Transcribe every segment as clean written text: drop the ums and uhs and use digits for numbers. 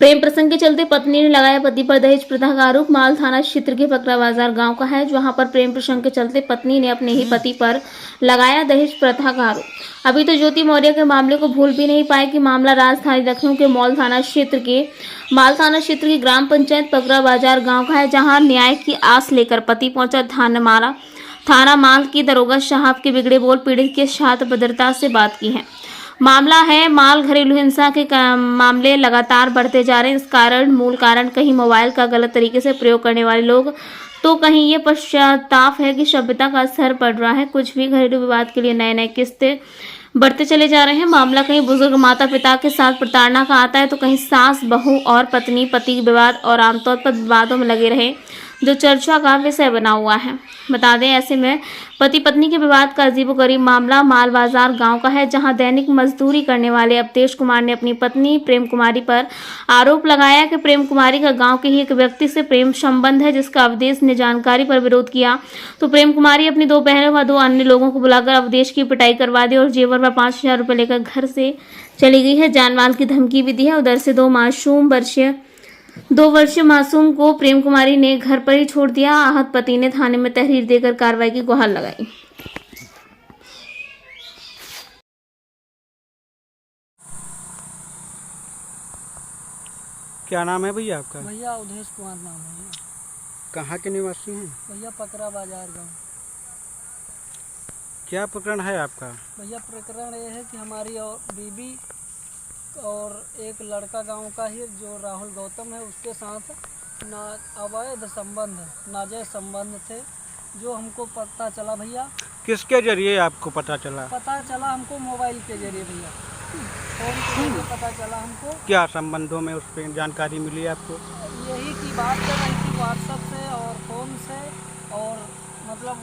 प्रेम प्रसंग के चलते पत्नी ने लगाया पति पर दहेज प्रथा का आरोप। माल थाना क्षेत्र के पकड़ा बाजार गांव का है, जहां पर प्रेम प्रसंग के चलते पत्नी ने अपने ही पति पर लगाया दहेज प्रथा का आरोप। अभी तो ज्योति मौर्य के मामले को भूल भी नहीं पाए कि मामला राजधानी लखनऊ के माल थाना क्षेत्र की ग्राम पंचायत पकड़ा बाजार गाँव का है, जहाँ न्याय की आस लेकर पति पहुंचा थाना माल की दरोगा साहब के बिगड़े बोल पीड़ित के साथ भद्रता से बात की है। मामला है माल घरेलू हिंसा के मामले लगातार बढ़ते जा रहे हैं। इस मूल कारण कहीं मोबाइल का गलत तरीके से प्रयोग करने वाले लोग, तो कहीं ये पश्चाताप है कि सभ्यता का असर पड़ रहा है। कुछ भी घरेलू विवाद के लिए नए नए किस्से बढ़ते चले जा रहे हैं। मामला कहीं बुजुर्ग माता पिता के साथ प्रताड़ना का आता है, तो कहीं सास बहू और पत्नी पति विवाद और आमतौर पर विवादों में लगे रहे, जो चर्चा का विषय बना हुआ है। बता दें, ऐसे में पति पत्नी के विवाद का अजीबोगरीब मामला माल बाजार गांव का है, जहां दैनिक मजदूरी करने वाले अवधेश कुमार ने अपनी पत्नी प्रेम कुमारी पर आरोप लगाया कि प्रेम कुमारी का गांव के ही एक व्यक्ति से प्रेम संबंध है, जिसका अवधेश ने जानकारी पर विरोध किया तो प्रेम कुमारी अपनी 2 बहनों व 2 अन्य लोगों को बुलाकर अवधेश की पिटाई करवा दी और जेवर व 5,000 रुपये लेकर घर से चली गई है। जानमाल की धमकी भी दी है। उधर से 2 वर्षीय मासूम को प्रेम कुमारी ने घर पर ही छोड़ दिया। आहत पति ने थाने में तहरीर देकर कार्रवाई की गुहार लगाई। क्या नाम है भैया आपका? भैया अवधेश कुमार नाम है भैया। कहाँ के निवासी हैं? भैया पकड़ा बाजार गाँव। क्या प्रकरण है आपका? भैया प्रकरण ये है कि हमारी और बीबी और एक लड़का गांव का ही जो राहुल गौतम है, उसके साथ अवैध संबंध, नाजायज संबंध थे, जो हमको पता चला भैया। किसके जरिए आपको पता चला? पता चला हमको मोबाइल के जरिए भैया, फोन के जरिए पता चला हमको। क्या संबंधों में उस पर जानकारी मिली आपको? यही की बात कर रही थी व्हाट्सएप से और फ़ोन से और मतलब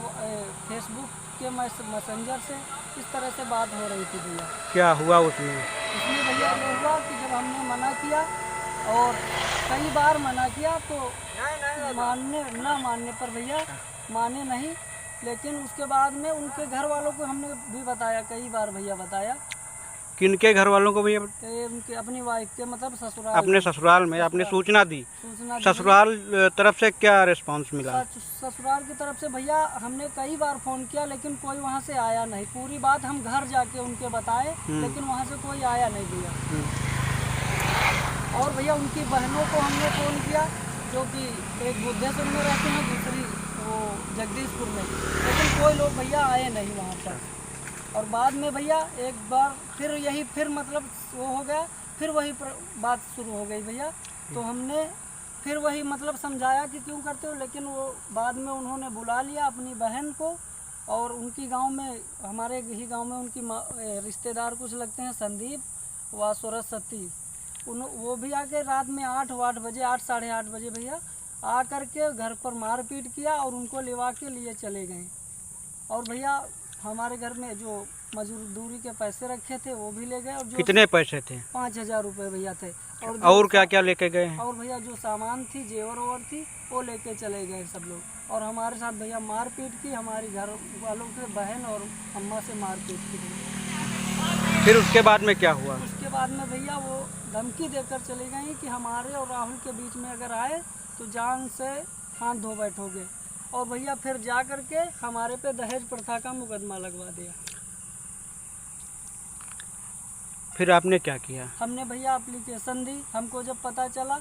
फेसबुक के मैसेंजर से, इस तरह से बात हो रही थी भैया। क्या हुआ उसमें? इसमें भैया ये हुआ कि जब हमने मना किया और कई बार मना किया तो ना मानने पर भैया माने नहीं, लेकिन उसके बाद में उनके घर वालों को हमने भी बताया, कई बार भैया बताया। किनके घर वालों को भैया? उनके अपनी वाइफ के, मतलब ससुराल। अपने ससुराल में आपने सूचना दी? ससुराल तरफ से क्या रिस्पांस मिला? ससुराल की तरफ से भैया हमने कई बार फ़ोन किया, लेकिन कोई वहाँ से आया नहीं। पूरी बात हम घर जाके उनके बताए, लेकिन वहाँ से कोई आया नहीं भैया। और भैया उनकी बहनों को हमने फ़ोन किया, जो कि एक बुद्धेश्वर में रहते हैं, दूसरी वो जगदीशपुर में, लेकिन कोई लोग भैया आए नहीं वहाँ पर। और बाद में भैया एक बार फिर मतलब वो हो गया, फिर वही बात शुरू हो गई भैया। तो हमने फिर वही मतलब समझाया कि क्यों करते हो, लेकिन वो बाद में उन्होंने बुला लिया अपनी बहन को, और उनकी गांव में, हमारे ही गांव में उनकी रिश्तेदार कुछ लगते हैं, संदीप व सरस्वती, वो भी आके रात में 8 बजे 8 साढ़े 8 बजे भैया आ करके घर पर मारपीट किया और उनको लिवा के लिए चले गए। और भैया हमारे घर में जो मजदूरी के पैसे रखे थे वो भी ले गए। और जो कितने पैसे थे? 5,000 रुपये भैया थे। और क्या क्या लेके गए हैं? और भैया जो सामान थी, जेवर थी, वो लेके चले गए सब लोग। और हमारे साथ भैया मारपीट की, हमारी घर वालों के बहन और अम्मा से मारपीट की। फिर उसके बाद में क्या हुआ? उसके बाद में भैया वो धमकी देकर चले गई कि हमारे और राहुल के बीच में अगर आए तो जान से हाथ धो बैठोगे। और भैया फिर जा करके हमारे पे दहेज प्रथा का मुकदमा लगवा दिया। फिर आपने क्या किया? हमने भैया एप्लीकेशन दी, हमको जब पता चला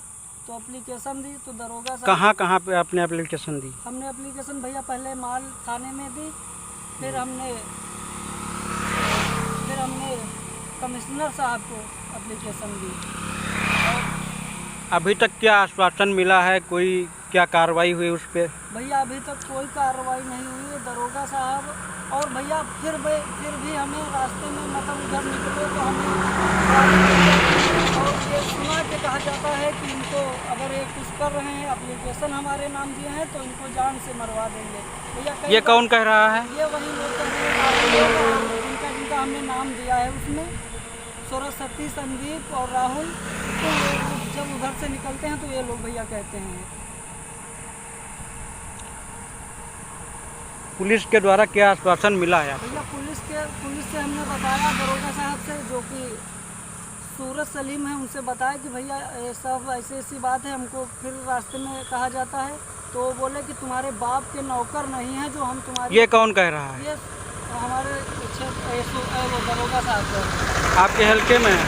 तो एप्लीकेशन दी, तो दरोगा साहब। कहाँ पे आपने एप्लीकेशन दी? हमने एप्लीकेशन भैया पहले माल थाने में दी, फिर हमने कमिश्नर साहब को एप्लीकेशन दी। अभी तक क्या आश्वासन मिला है? कोई क्या कार्रवाई हुई उस पर? भैया अभी तक कोई कार्रवाई नहीं हुई है दरोगा साहब। और भैया फिर भी हमें रास्ते में मतलब उधर निकले तो हमें और ये सुना के कहा जाता है कि इनको अगर ये कुछ कर रहे हैं, एप्लीकेशन हमारे नाम दिए हैं, तो इनको जान से मरवा देंगे। भैया ये कौन कह रहा है? ये वही लोग कह रहे हैं जिनका हमने नाम दिया है, उसमें सरस्वती, संदीप और राहुल। तो जब उधर से निकलते हैं तो ये लोग भैया कहते हैं। पुलिस के द्वारा क्या आश्वासन मिला है? भैया पुलिस से हमने बताया दरोगा साहब से, जो कि सूरज सलीम है, उनसे बताया कि भैया ये सब ऐसी ऐसी बात है। हमको फिर रास्ते में कहा जाता है तो वो बोले कि तुम्हारे बाप के नौकर नहीं है जो हम तुम्हारे। ये कौन कह रहा है? ये हमारे वो दरोगा साहब का, आपके हल्के में है?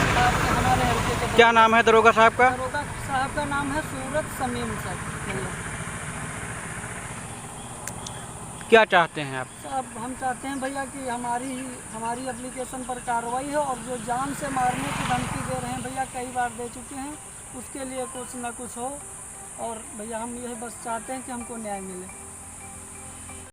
हमारे हल्के के। क्या नाम है दरोगा साहब का? दरोगा साहब का नाम है सूरज समीम साहब। क्या चाहते हैं आप? अब हम चाहते हैं भैया कि हमारी एप्लीकेशन पर कार्रवाई हो, और जो जान से मारने की धमकी दे रहे हैं भैया, कई बार दे चुके हैं, उसके लिए कुछ ना कुछ हो। और भैया हम यही बस चाहते हैं कि हमको न्याय मिले।